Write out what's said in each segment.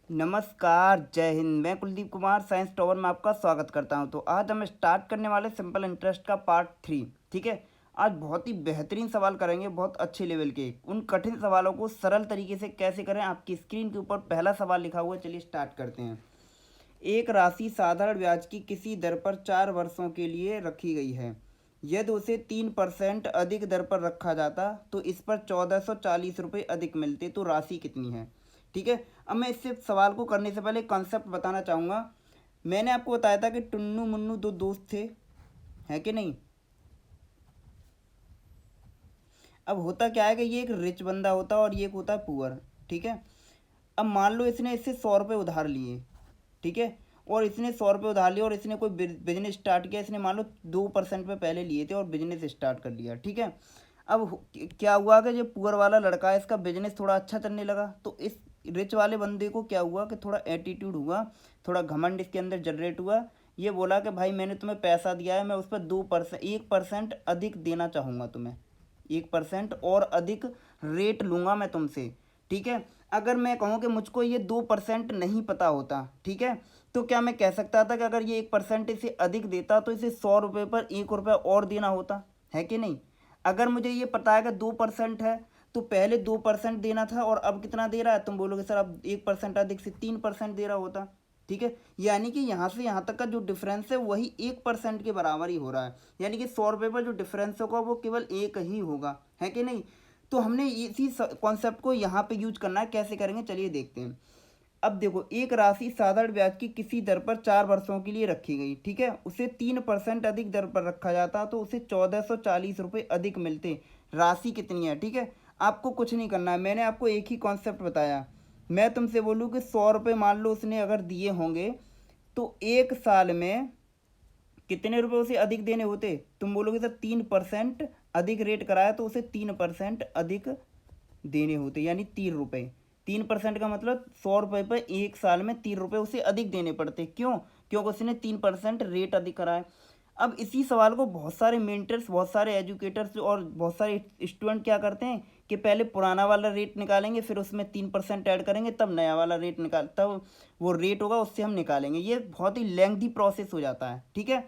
नमस्कार, जय हिंद। मैं कुलदीप कुमार साइंस टॉवर में आपका स्वागत करता हूं। तो आज हम स्टार्ट करने वाले सिंपल इंटरेस्ट का पार्ट 3। ठीक है। आज बहुत ही बेहतरीन सवाल करेंगे, बहुत अच्छे लेवल के। उन कठिन सवालों को सरल तरीके से कैसे करें, आपकी स्क्रीन के ऊपर पहला सवाल लिखा हुआ है। चलिए स्टार्ट करते हैं। एक राशि साधारण ब्याज की किसी दर पर 4 वर्षों के लिए रखी गई है। यदि उसे 3% अधिक दर पर रखा जाता तो इस पर 1440 रुपये अधिक मिलते, तो राशि कितनी है। ठीक है। अब मैं इससे सवाल को करने से पहले कॉन्सेप्ट बताना चाहूँगा। मैंने आपको बताया था कि टुन्नू मुन्नू दो दोस्त थे, है कि नहीं। अब होता क्या है कि ये एक रिच बंदा होता है और ये एक होता है पुअर। ठीक है। अब मान लो इसने इससे 100 रुपये उधार लिए। ठीक है। और इसने 100 रुपये उधार लिए और इसने कोई बिजनेस स्टार्ट किया। इसने मान लो 2% पे पहले लिए थे और बिजनेस स्टार्ट कर लिया। ठीक है। अब क्या हुआ कि जो पुअर वाला लड़का है, इसका बिजनेस थोड़ा अच्छा चलने लगा, तो इस रिच वाले बंदे को क्या हुआ कि थोड़ा एटीट्यूड हुआ, थोड़ा घमंड इसके अंदर जनरेट हुआ। ये बोला कि भाई मैंने तुम्हें पैसा दिया है, मैं उस पर 2% 1% अधिक देना चाहूँगा तुम्हें। 1% और अधिक रेट लूँगा मैं तुमसे। ठीक है। अगर मैं कहूँ कि मुझको ये 2% नहीं पता होता, ठीक है, तो क्या मैं कह सकता था कि अगर ये 1% इसे अधिक देता तो इसे 100 रुपये पर 1 रुपया और देना होता, है कि नहीं। अगर मुझे ये पता है कि 2% है, तो पहले 2% देना था और अब कितना दे रहा है। तुम बोलोगे सर अब 1% अधिक से 3% दे रहा होता। ठीक है। यानी कि यहाँ से यहाँ तक का जो डिफरेंस है वही 1% के बराबर ही हो रहा है। यानी कि 100 रुपये पर जो डिफरेंस होगा वो केवल एक ही होगा, है कि नहीं। तो हमने इसी कॉन्सेप्ट को यहाँ पे यूज करना है। कैसे करेंगे चलिए देखते हैं। अब देखो, एक राशि साधारण ब्याज की किसी दर पर 4 वर्षों के लिए रखी गई। ठीक है। उसे 3% अधिक दर पर रखा जाता तो उसे 1440 रुपये अधिक मिलते। राशि कितनी है। ठीक है। आपको कुछ नहीं करना है, मैंने आपको एक ही कॉन्सेप्ट बताया। मैं तुमसे बोलूँ कि 100 रुपये मान लो उसने अगर दिए होंगे, तो एक साल में कितने रुपए उसे अधिक देने होते। तुम बोलोगे सर 3% अधिक रेट कराया तो उसे 3% अधिक देने होते, यानी 3 रुपये। 3% का मतलब 100 रुपये पर एक साल में 3 रुपये उसे अधिक देने पड़ते। क्यों? क्योंकि उसने 3% रेट अधिक कराया। अब इसी सवाल को बहुत सारे मेंटर्स, बहुत सारे एजुकेटर्स और बहुत सारे स्टूडेंट क्या करते हैं कि पहले पुराना वाला रेट निकालेंगे, फिर उसमें 3% ऐड करेंगे, तब नया वाला रेट निकाल, तब वो रेट होगा उससे हम निकालेंगे। ये बहुत ही लेंथी प्रोसेस हो जाता है। ठीक है।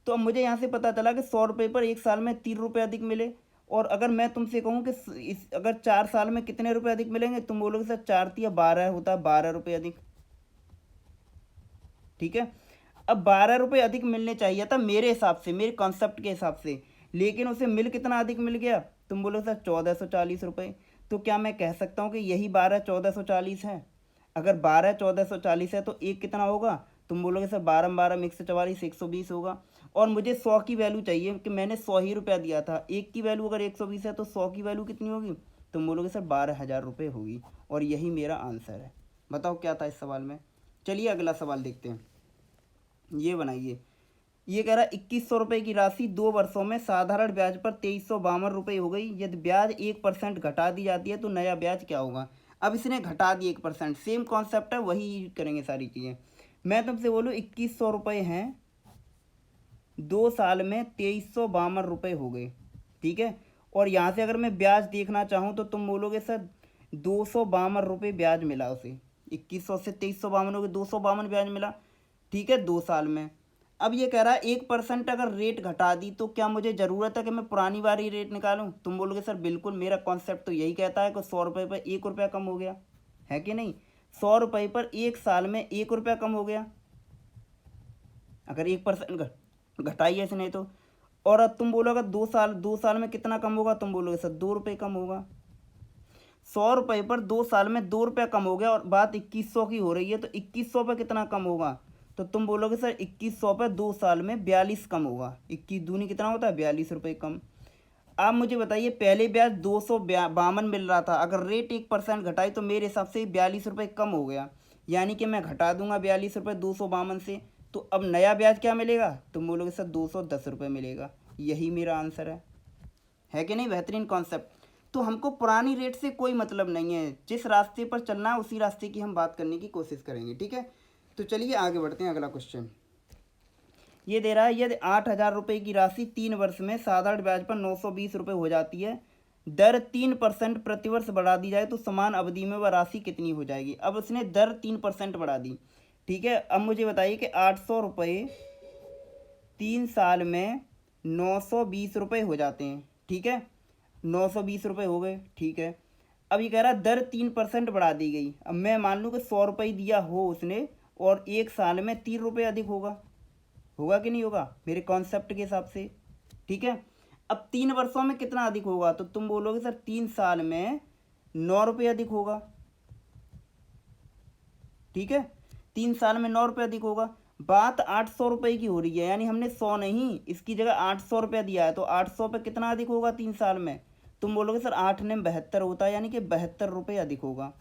तो अब मुझे यहाँ से पता चला कि 100 रुपये पर एक साल में 3 रुपये अधिक मिले। और अगर मैं तुमसे कहूँ कि इस अगर 4 साल में कितने रुपए अधिक मिलेंगे, तुम बोलोगे सर 4 तिया 12 होता है, 12 रुपये अधिक। ठीक है। अब 12 रुपये अधिक मिलने चाहिए था मेरे हिसाब से, मेरे कॉन्सेप्ट के हिसाब से, लेकिन उसे मिल कितना अधिक मिल गया। तुम बोलोगे सर 1440 रुपये। तो क्या मैं कह सकता हूँ कि यही 12 1440 है। अगर 12 1440 है तो एक कितना होगा। तुम बोलोगे सर 12 12 मिक्स 44 120 होगा। और मुझे 100 की वैल्यू चाहिए कि मैंने 100 ही रुपया दिया था। एक की वैल्यू अगर 120 है तो 100 की वैल्यू कितनी होगी। तुम बोलोगे सर 12,000 रुपये होगी। और यही मेरा आंसर है। बताओ क्या था इस सवाल में। चलिए अगला सवाल देखते हैं। ये बनाइए। ये कह रहा है 2100 रुपये की राशि 2 वर्षों में साधारण ब्याज पर 2352 रुपये हो गई। यदि ब्याज 1% घटा दी जाती है तो नया ब्याज क्या होगा। अब इसने घटा दी 1%, सेम कॉन्सेप्ट है, वही यूज करेंगे सारी चीज़ें। मैं तुमसे बोलूँ 2100 रुपये हैं, 2 साल में 2352 रुपये हो गए। ठीक है। और यहाँ से अगर मैं ब्याज देखना चाहूँ तो तुम बोलोगे सर 252 रुपये ब्याज मिला उसे। 2100 से 2352 हो गए, 252 ब्याज मिला। ठीक है, 2 साल में। अब ये कह रहा है 1% अगर रेट घटा दी तो क्या मुझे ज़रूरत है कि मैं पुरानी वाली रेट निकालूं। तुम बोलोगे सर बिल्कुल, मेरा कॉन्सेप्ट तो यही कहता है कि 100 रुपये पर 1 रुपया कम हो गया, है कि नहीं। 100 रुपये पर एक साल में 1 रुपया कम हो गया, अगर 1% घटाइए इसने तो। और अब तुम बोलोगे 2 साल में कितना कम होगा। तुम बोलोगे सर 2 रुपये कम होगा। 100 रुपये पर 2 साल में 2 रुपया कम हो गया और बात 2100 की हो रही है, तो 2100 पे कितना कम होगा। तो तुम बोलोगे सर 2100 पे 2 साल में 42 कम होगा। 21 दूनी कितना होता है, 42 रुपये कम। आप मुझे बताइए, पहले ब्याज 252 मिल रहा था, अगर रेट 1% घटाई तो मेरे हिसाब से 42 रुपये कम हो गया। यानी कि मैं घटा दूंगा 42 रुपये 252 से, तो अब नया ब्याज क्या मिलेगा। तुम बोलोगे सर 210 रुपये मिलेगा। यही मेरा आंसर है कि नहीं। बेहतरीन कॉन्सेप्ट। तो हमको पुरानी रेट से कोई मतलब नहीं है, जिस रास्ते पर चलना है उसी रास्ते की हम बात करने की कोशिश करेंगे। ठीक है। तो चलिए आगे बढ़ते हैं। अगला क्वेश्चन ये दे रहा है, यदि 8,000 रुपये की राशि 3 वर्ष में साधारण ब्याज पर 920 रुपये हो जाती है, दर 3% प्रतिवर्ष बढ़ा दी जाए तो समान अवधि में वह राशि कितनी हो जाएगी। अब उसने दर 3% बढ़ा दी, ठीक है। अब मुझे बताइए कि 800 रुपये 3 साल में 920 रुपये हो जाते हैं, ठीक है। 920 रुपये हो गए, ठीक है। अब ये कह रहा दर 3% बढ़ा दी गई। अब मैं मान लूँ कि 100 रुपये दिया हो उसने और 1 साल में 3 रुपये अधिक होगा, होगा कि नहीं होगा मेरे कॉन्सेप्ट के हिसाब से, ठीक है। अब 3 वर्षों में कितना अधिक होगा, तो तुम बोलोगे सर 3 साल में 9 रुपये अधिक होगा, ठीक है। 3 साल में 9 रुपये अधिक होगा। बात 800 रुपये की हो रही है, यानी हमने 100 नहीं, इसकी जगह 800 रुपया दिया है, तो 800 पे कितना अधिक होगा 3 साल में। तुम बोलोगे सर 8 ने 72 होता है, यानी कि 72 रुपये अधिक होगा,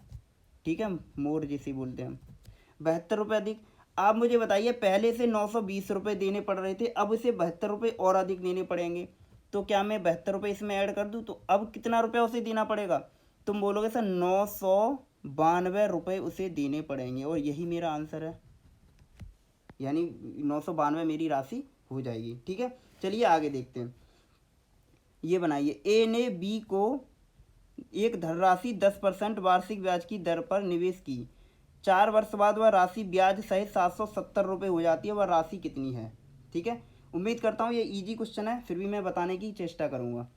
ठीक है। मोर जिसे बोलते हैं हम, 72 रुपये अधिक। आप मुझे बताइए पहले से 920 रुपये देने पड़ रहे थे, अब इसे 72 रुपये और अधिक देने पड़ेंगे, तो क्या मैं 72 रुपये इसमें ऐड कर दूँ, तो अब कितना रुपया उसे देना पड़ेगा। तुम बोलोगे सर 992 रुपये उसे देने पड़ेंगे, और यही मेरा आंसर है, यानी 992 मेरी राशि हो जाएगी, ठीक है। चलिए आगे देखते हैं। ये बनाइए, ए ने बी को एक धनराशि 10% वार्षिक ब्याज की दर पर निवेश की। 4 वर्ष बाद वह राशि ब्याज सहित 770 रुपये हो जाती है, वह राशि कितनी है, ठीक है। उम्मीद करता हूँ ये इजी क्वेश्चन है, फिर भी मैं बताने की चेष्टा करूँगा।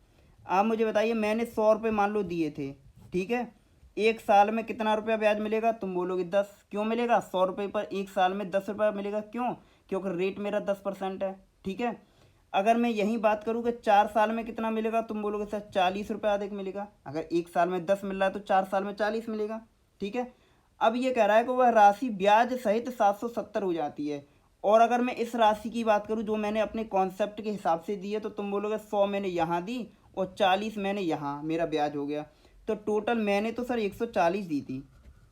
आप मुझे बताइए, मैंने 100 रुपये मान लो दिए थे, ठीक है। 1 साल में कितना रुपया ब्याज मिलेगा, तुम बोलोगे 10। क्यों मिलेगा, 100 रुपये पर 1 साल में 10 रुपया मिलेगा, क्यों, क्योंकि रेट मेरा 10% है, ठीक है। अगर मैं यही बात करूँ कि 4 साल में कितना मिलेगा, तुम बोलोगे सर 40 रुपये अधिक मिलेगा। अगर 1 साल में 10 मिल रहा है तो 4 साल में 40 मिलेगा, ठीक है। अब ये कह रहा है कि वह राशि ब्याज सहित 770 हो जाती है, और अगर मैं इस राशि की बात करूँ जो मैंने अपने कॉन्सेप्ट के हिसाब से दी है, तो तुम बोलोगे 100 मैंने यहाँ दी और 40 मैंने यहाँ, मेरा ब्याज हो गया। तो टोटल मैंने तो सर 140 दी थी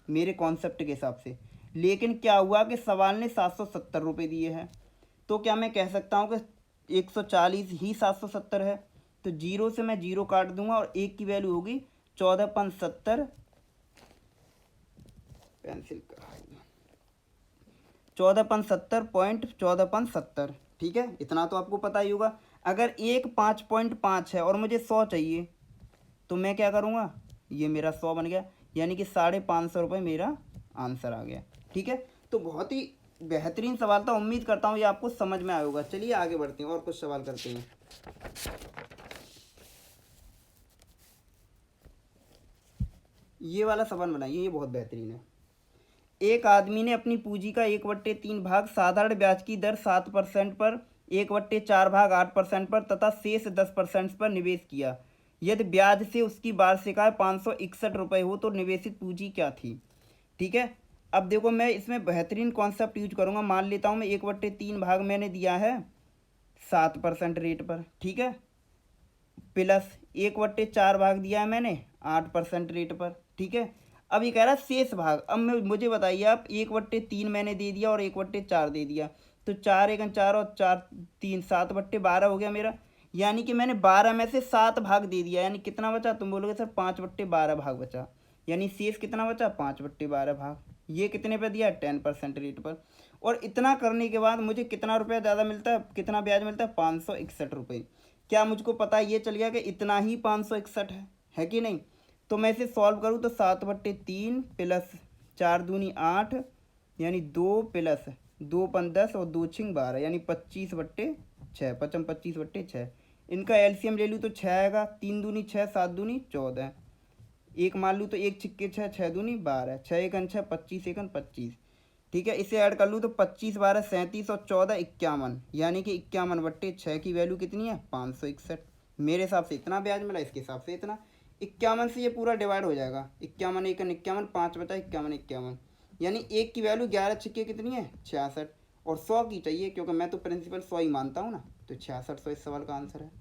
मेरे कॉन्सेप्ट के हिसाब से, लेकिन क्या हुआ कि सवाल ने 770 रुपये दिए हैं, तो क्या मैं कह सकता हूँ कि 140 ही 770 है। तो जीरो से मैं जीरो काट दूंगा और एक की वैल्यू होगी 14.70, पेंसिल का 14.70, ठीक है। इतना तो आपको पता ही होगा। अगर एक 5.5 है और मुझे 100 चाहिए, तो मैं क्या करूँगा, ये मेरा 100 बन गया, यानी कि 550 रुपये मेरा आंसर आ गया, ठीक है। तो बहुत ही बेहतरीन सवाल था, उम्मीद करता हूँ ये आपको समझ में आया होगा। चलिए आगे बढ़ते हैं और कुछ सवाल करते हैं। ये वाला सवाल बनाइए, ये बहुत बेहतरीन है। एक आदमी ने अपनी पूंजी का 1/3 भाग साधारण ब्याज की दर 7% पर, 1/4 भाग 8% पर तथा शेष 10% पर निवेश किया। यदि ब्याज से उसकी वार्षिक आय 561 रुपये हो तो निवेशित पूंजी क्या थी, ठीक है। अब देखो मैं इसमें बेहतरीन कॉन्सेप्ट यूज करूँगा। मान लेता हूँ मैं 1/3 भाग मैंने दिया है 7% रेट पर, ठीक है, प्लस 1/4 भाग दिया है मैंने 8% रेट पर, ठीक है। अब ये कह रहा है शेष भाग। अब मुझे बताइए आप, 1/3 मैंने दे दिया और 1/4 दे दिया, तो 4 एकन 4 और 4 3 7/12 हो गया मेरा, यानी कि मैंने 12 में से 7 भाग दे दिया, यानी कितना बचा, तुम बोलोगे सर 5/12 भाग बचा, यानी शेष कितना बचा 5/12 भाग। ये कितने पे दिया, 10% रेट पर। और इतना करने के बाद मुझे कितना रुपया ज़्यादा मिलता है, कितना ब्याज मिलता है, 561 रुपये। क्या मुझको पता ये चल गया कि इतना ही 561 है कि नहीं। तो मैं इसे सॉल्व करूँ तो 7/3 प्लस 4 दूनी 8, यानी 2 प्लस 2 पन 10 और 2 छिंग 12, यानी 25/6, 25/6। इनका एलसीएम ले लूँ तो 6 आएगा, 3 दूनी 6, 7 दूनी 14, एक मान लूँ तो 1 छिक्के 6, 6 दूनी 12, 6 एकन 6, 25 एकन 25, ठीक है। इसे ऐड कर लूँ तो 25 12 37 और 14 51, यानी कि 51/6 की वैल्यू कितनी है, 561। मेरे हिसाब से इतना ब्याज मिला, इसके हिसाब से इतना। 51 से ये पूरा डिवाइड हो जाएगा, 51 एकन 51, 5 बचा 51 51, यानी एक की वैल्यू 11 छिक्के कितनी है, 66, और 100 की चाहिए, क्योंकि मैं तो प्रिंसिपल 100 ही मानता हूँ ना, तो 6600 इस सवाल का आंसर है,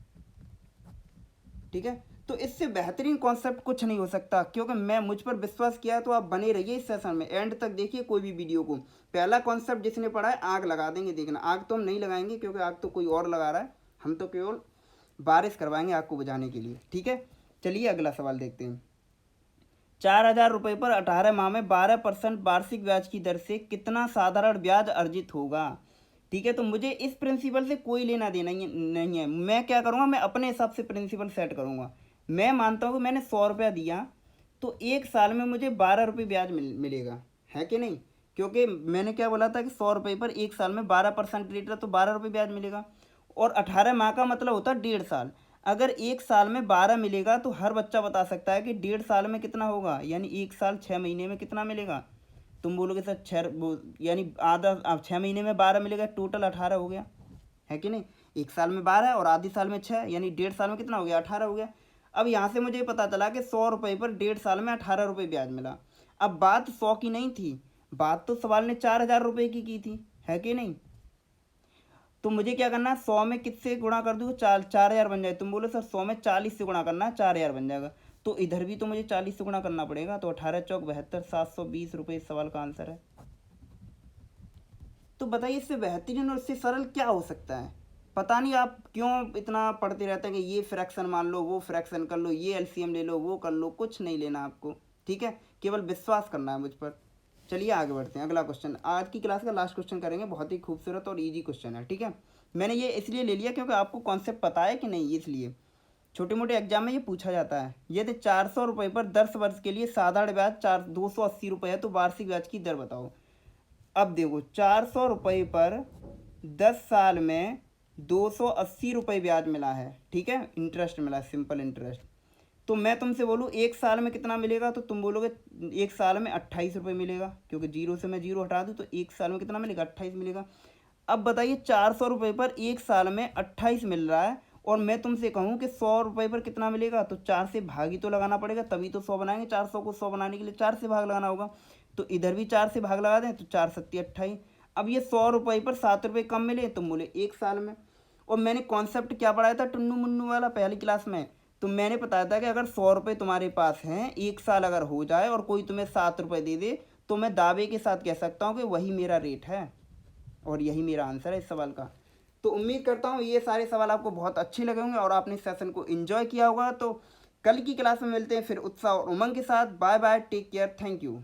ठीक है। तो इससे बेहतरीन कॉन्सेप्ट कुछ नहीं हो सकता, क्योंकि मैं मुझ पर विश्वास किया, तो आप बने रहिए इस सेशन में, एंड तक देखिए कोई भी वीडियो को। पहला कॉन्सेप्ट जिसने पढ़ा है आग लगा देंगे, देखना। आग तो हम नहीं लगाएंगे, क्योंकि आग तो कोई और लगा रहा है, हम तो केवल बारिश करवाएंगे आग को बुझाने के लिए, ठीक है। चलिए अगला सवाल देखते हैं। 4000 रुपये पर 18 माह में 12% वार्षिक ब्याज की दर से कितना साधारण ब्याज अर्जित होगा, ठीक है। तो मुझे इस प्रिंसिपल से कोई लेना देना नहीं है। मैं क्या करूँगा, मैं अपने हिसाब से प्रिंसिपल सेट करूँगा। मैं मानता हूँ कि मैंने 100 रुपया दिया तो 1 साल में मुझे 12 रुपये ब्याज मिलेगा, है कि नहीं? क्योंकि मैंने क्या बोला था कि 100 रुपये पर 1 साल में 12% रेट है तो 12 रुपये ब्याज मिलेगा। और 18 माह का मतलब होता है 1.5 साल। अगर 1 साल में 12 मिलेगा तो हर बच्चा बता सकता है कि 1.5 साल में कितना होगा, यानी 1 साल 6 महीने में कितना मिलेगा। तुम बोलोगे सर यानी आधा, अब 6 महीने में 12 मिलेगा, टोटल 18 हो गया, है कि नहीं? 1 साल में 12 और आधी साल में 6, यानी 1.5 साल में कितना हो गया, 18 हो गया। अब यहाँ से मुझे पता चला कि 100 रुपये पर 1.5 साल में 18 रुपये ब्याज मिला। अब बात 100 की नहीं थी, बात तो सवाल ने 4,000 रुपये की थी, है कि नहीं? तो मुझे क्या करना है, 100 में किससे गुणा कर दूँ, 4,000 बन जाए। तुम बोलो सर 100 में 40 से गुणा करना है, 4,000 बन जाएगा। तो इधर भी तो मुझे 40 से गुणा करना पड़ेगा, तो 18 चौक 72, 720 रुपये इस सवाल का आंसर है। तो बताइए इससे बेहतरीन और इससे सरल क्या हो सकता है? पता नहीं आप क्यों इतना पढ़ते रहते हैं कि ये फ्रैक्शन मान लो, वो फ्रैक्शन कर लो, ये एलसीएम ले लो, वो कर लो, कुछ नहीं लेना आपको, ठीक है? केवल विश्वास करना है मुझ पर। चलिए आगे बढ़ते हैं, अगला क्वेश्चन आज की क्लास का लास्ट क्वेश्चन करेंगे, बहुत ही खूबसूरत और इजी क्वेश्चन है, ठीक है? मैंने ये इसलिए ले लिया क्योंकि आपको कॉन्सेप्ट पता है कि नहीं, इसलिए छोटे मोटे एग्जाम में ये पूछा जाता है। यदि 400 रुपये पर 10 वर्ष के लिए साधारण ब्याज 280 रुपये है तो वार्षिक ब्याज की दर बताओ। अब देखो 400 रुपये पर 10 साल में 280 रुपये ब्याज मिला है, ठीक है, इंटरेस्ट मिला है, सिंपल इंटरेस्ट। तो मैं तुमसे बोलूँ 1 साल में कितना मिलेगा, तो तुम बोलोगे 1 साल में 28 रुपये मिलेगा, क्योंकि जीरो से मैं जीरो हटा दूँ तो 1 साल में कितना मिलेगा, 28 मिलेगा। अब बताइए 400 रुपये पर 1 साल में 28 मिल रहा है, और मैं तुमसे कहूँ कि 100 रुपये पर कितना मिलेगा, तो 4 से भाग ही तो लगाना पड़ेगा, तभी तो 100 बनाएंगे। 400 को 100 बनाने के लिए 4 से भाग लगाना होगा, तो इधर भी 4 से भाग लगा दें तो 4 सत्ती 28। अब ये 100 रुपये पर 7 रुपये कम मिले, तुम बोले 1 साल में। और मैंने कॉन्सेप्ट क्या पढ़ाया था, टुन्नू मुन्नू वाला, पहली क्लास में। तो मैंने बताया था कि अगर 100 रुपये तुम्हारे पास हैं, 1 साल अगर हो जाए और कोई तुम्हें 7 रुपये दे दे, तो मैं दावे के साथ कह सकता हूँ कि वही मेरा रेट है, और यही मेरा आंसर है इस सवाल का। तो उम्मीद करता हूँ ये सारे सवाल आपको बहुत अच्छे लगे होंगे और आपने इस सेशन को एंजॉय किया होगा। तो कल की क्लास में मिलते हैं फिर उत्साह और उमंग के साथ। Bye bye, take care, thank you.